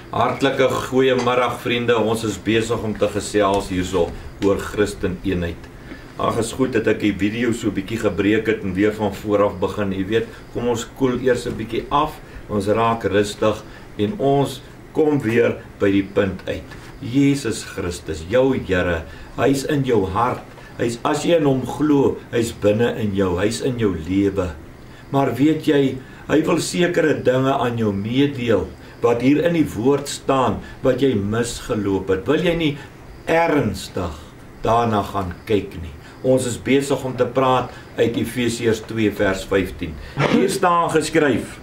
Hartlike goeiemiddag vriende, ons is besig om te gesels hierso oor Christen eenheid. Ag, is goed dat ek die video so bietjie gebreek het en weer van vooraf begin. Jy weet, kom ons koel eers 'n bietjie af, ons raak rustig en ons kom weer by die punt uit. Jesus Christus, jou Here, hy's in jou hart. Hy's, as jy in hom glo, hy's binne in jou, hy's in jou lewe. Maar weet jy, hy wil sekere dinge aan jou meedeel wat hier in die woord staan, wat jy misgeloop het. Wil jy nie ernstig daarna gaan kyk nie? Ons is besig om te praat uit Efesiërs 2 vers 15. Hier staan geskryf: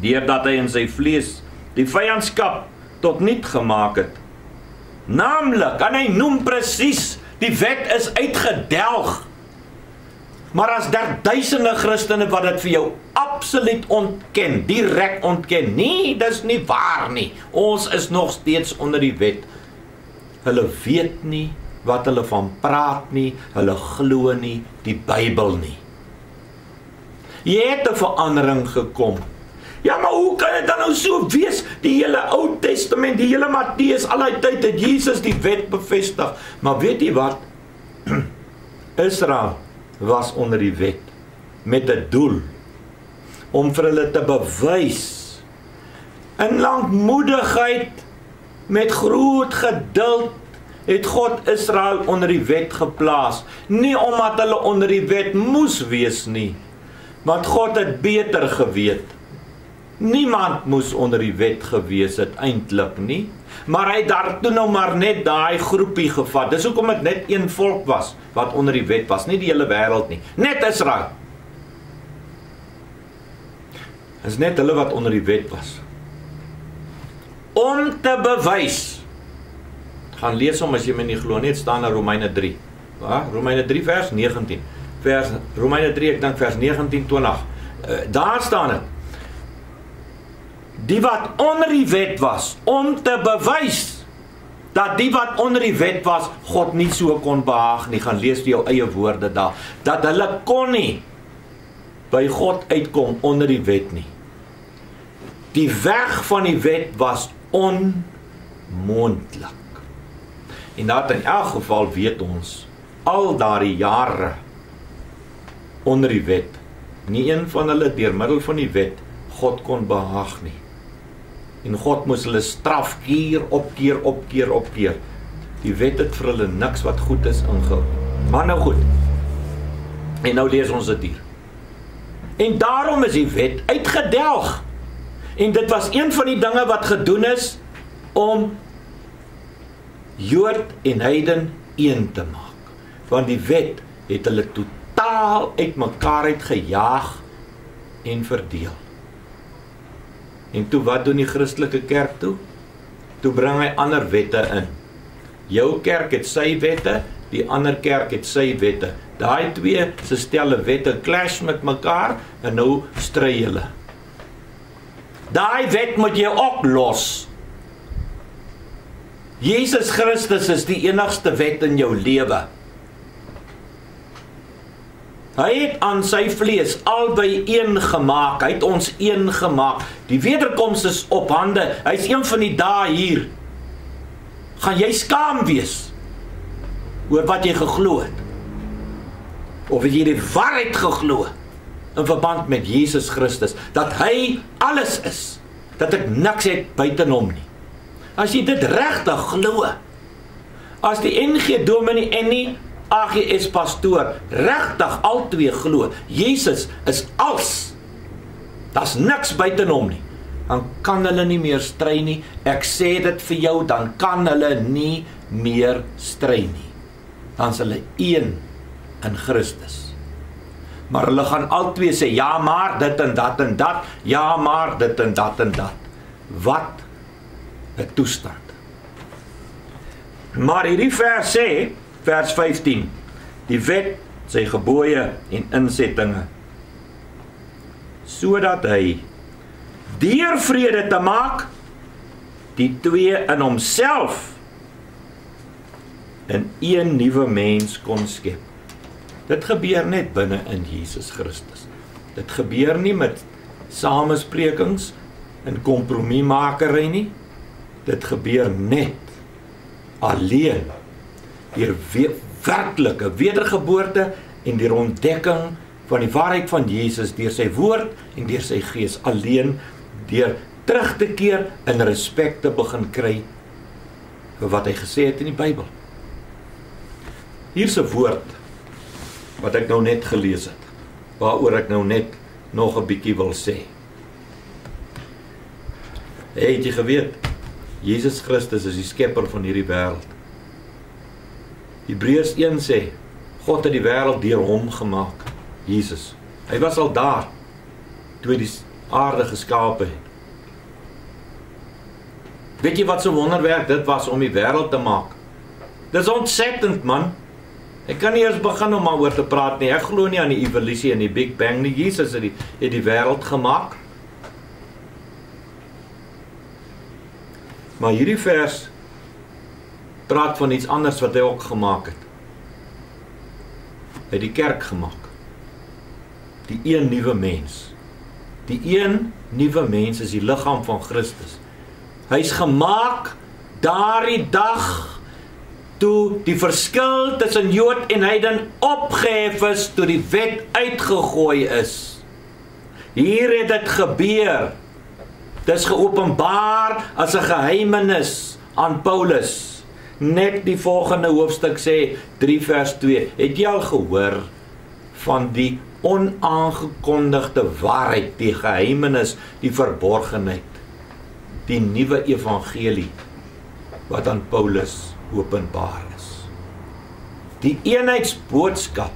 deurdat hy in sy vlees die vyandskap tot niet gemaak het. Naamlik, en hy noem presies, die wet is uitgedelg. Maar as daar duisende Christene wat dit vir jou absoluut ontken, direk ontken, nee, dis nie waar nie. Ons is nog steeds onder die wet. Hulle weet nie wat hulle van praat nie, hulle glo nie die Bybel nie. Jy het 'n verandering gekom. Ja, maar hoe kan dit dan nou so wees? Die hele Ou Testament, die hele Matteus, al die tyd het Jesus die wet bevestig. Maar weet jy wat? Israel was onder die wet met 'n doel om vir hulle te bewys in lankmoedigheid met groot geduld het God Israel onder die wet geplaas, nie omdat hulle onder die wet moes wees nie, want God het beter geweet. Niemand moes onder die wet gewees het eintlik nie, maar hy het daar toe nou maar net daai groepie gevat. Dis hoekom dit net een volk was wat onder die wet was, nie die hele wêreld nie, net Israel. Is net hulle wat onder die wet was. Om te bewys, gaan lees hom as jy my nie glo nie, het staan in Romeine 3. Romeine 3 vers 19. Romeine 3, ek dink vers 19, 20. Daar staan dit. Die wat onder die wet was, om te bewys dat die wat onder die wet was, God nie so kon behaag nie. Gaan lees vir jou eie woorde daar. Dat hulle kon nie by God uitkom onder die wet nie. Die weg van die wet was onmoontlik. En dat in elk geval weet ons, al daardie jare onder die wet, nie een van hulle deur middel van die wet God kon behaag nie. En God moes hulle straf keer op keer op keer op keer. Die wet het vir hulle niks wat goed is ingehou. Maar nou goed. En nou lees ons dit hier. En daarom is die wet uitgedelg. En dit was een van die dinge wat gedoen is om Jood en heiden een te maak. Want die wet het hulle totaal uit mekaar uit gejaag en verdeel. En toe, wat doen die Christelike kerk toe? Toe bring hy ander wette in. Jou kerk het sy wette, die ander kerk het sy wette. Daai twee se stelle wette clash met mekaar en nou stry hulle. Daai wet moet jy ook los. Jesus Christus is die enigste wet in jou lewe. Hy het aan sy vlees albei een gemaak, hy het ons een gemaak. Die wederkoms is op hande, hy is een van die dae hier. Gaan jy skaam wees oor wat jy geglo het? Of het jy die waarheid geglo in verband met Jesus Christus, dat hy alles is, dat ek niks het buiten hom nie? As jy dit regtig glo, as die NG Dominee en die AGS pastoor regtig albei glo, Jesus is als, daar's niks buiten hom nie, dan kan hulle nie meer stry nie. Ek sê dit vir jou, dan kan hulle nie meer stry nie. Dan is hulle een in Christus. Maar hulle gaan albei sê, ja maar dit en dat en dat, ja maar dit en dat en dat. Wat 'n toestand. Maar hierdie vers sê, vers 15, die wet, sy gebooie en insettinge, sodat hy deur vrede te maak, die twee in homself in een nuwe mens kon skep. Dit gebeur net binne in Jesus Christus. Dit gebeur nie met samesprekings in kompromiesmakery nie. Dit gebeur net alleen deur werklike wedergeboorte en deur ontdekking van die waarheid van Jesus deur sy woord en deur sy gees, alleen deur terug te keer en respek te begin kry vir wat hy gesê het in die Bybel. Hier's 'n woord wat ek nou net gelees het, waaroor ek nou net nog 'n bietjie wil sê. Het jy geweet, Jesus Christus is die skepper van hierdie wêreld. Hebreërs 1 sê, God het die wêreld deur hom gemaak, Jesus. Hy was al daar, toe hy die aarde geskaap het. Weet jy wat so wonderwerk dit was om die wêreld te maak? Dis ontsettend, man. Ek kan nie eers begin om maar oor te praat nie. Ek glo nie aan die evolusie en die Big Bang nie. Jesus het die wêreld gemaak. Maar hierdie vers praat van iets anders wat hy ook gemaak het. Hy het die kerk gemaak. Die een nuwe mens. Die een nuwe mens is die liggaam van Christus. Hy is gemaak daardie dag toe die verskil tussen Jood en heiden opgehef is, toe die wet uitgegooi is. Hier het dit gebeur. Dit is geopenbaar as 'n geheimenis aan Paulus. Net die volgende hoofstuk sê 3 vers 2. Het jy al gehoor van die onaangekondigde waarheid, die geheimenis, die verborgenheid, die nuwe evangelie wat aan Paulus openbaar is. Die eenheidsboodskap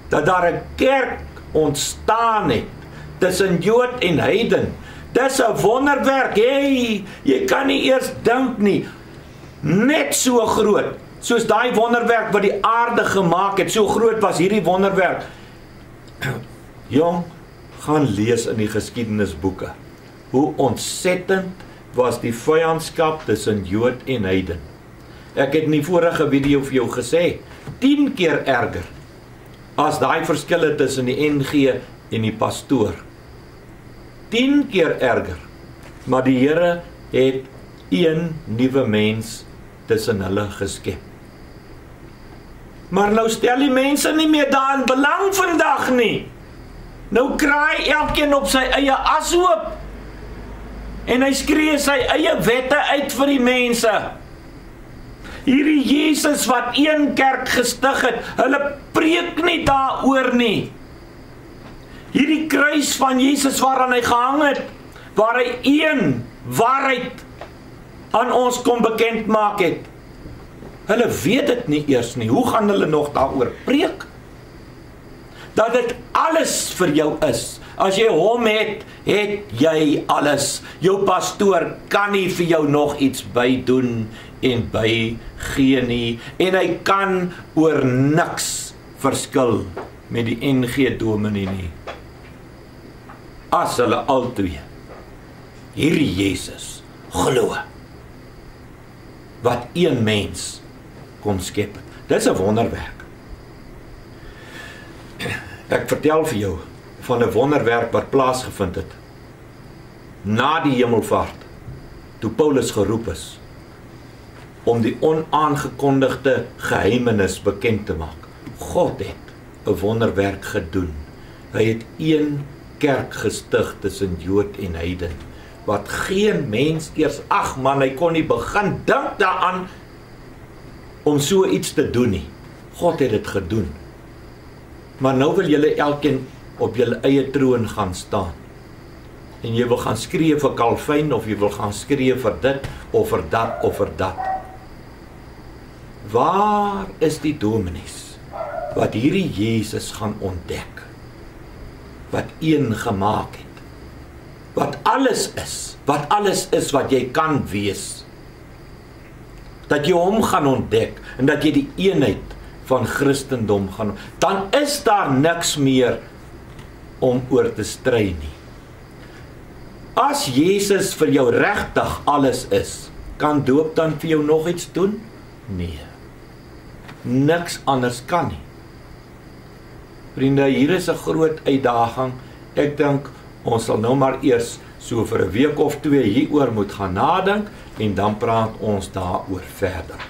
dat daar 'n kerk ontstaan het tussen Jood en heiden. Dis 'n wonderwerk. Hey, jy kan nie eers dink nie. Net so groot soos daai wonderwerk wat die aarde gemaak het, so groot was hierdie wonderwerk. Jong, gaan lees in die geskiedenisboeke. Hoe ontsettend was die vyandskap tussen Jood en heiden. Ek het in die vorige video vir jou gesê, 10 keer erger as daai verskille tussen die NG en die pastoor. 10 keer erger. Maar die Here het een nuwe mens tussen hulle geskep. Maar nou stel die mense nie meer daarin belang vandag nie. Nou kraai elkeen op sy eie ashoop. En hy skree sy eie wette uit vir die mense. Hierdie Jesus wat een kerk gestig het, hulle preek nie daaroor nie. Hierdie kruis van Jesus waaraan hy gehang het, waar hy een waarheid aan ons kom bekend maak het. Hulle weet dit nie eers nie. Hoe gaan hulle nog daaroor preek? Dat dit alles vir jou is. As jy hom het, het jy alles. Jou pastoor kan nie vir jou nog iets bydoen en bygee nie. En hy kan oor niks verskil met die NG dominee nie. As hulle altwee hierdie Jesus glo, wat een mens kom skep. Dis 'n wonderwerk. Ek vertel vir jou van 'n wonderwerk wat plaasgevind het na die hemelvaart, toe Paulus geroep is om die onaangekondigde geheimenis bekend te maak. God het 'n wonderwerk gedoen. Hy het een kerk gestig tussen Jood en heiden, wat geen mens eers, ag man, hy kon nie begin dink daaraan om so iets te doen nie. God het dit gedoen. Maar nou wil julle elkeen op julle eie troon gaan staan. En jy wil gaan skree vir Calvin, of jy wil gaan skree vir dit, of vir dat, of vir dat. Waar is die dominees wat hierdie Jesus gaan ontdek? Wat een gemaak het? Wat alles is wat jy kan wees. Dat jy hom gaan ontdek, en dat jy die eenheid van Christendom gaan, dan is daar niks meer om oor te stry nie. As Jesus vir jou regtig alles is, kan doop dan vir jou nog iets doen? Nee. Niks anders kan nie. Vriende, hier is 'n groot uitdaging. Ek dink Ons sal nou maar eers so vir 'n week of 2 hieroor moet gaan nadink en dan praat ons daaroor verder.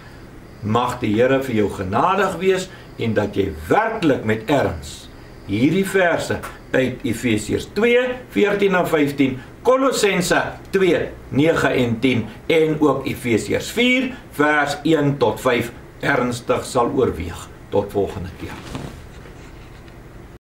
Mag die Here vir jou genadig wees en dat jy werklik met erns hierdie verse uit Efesiërs 2, 14 en 15, Kolossense 2, 9 en 10 en ook Efesiërs 4, vers 1 tot 5 ernstig sal oorweeg. Tot volgende keer.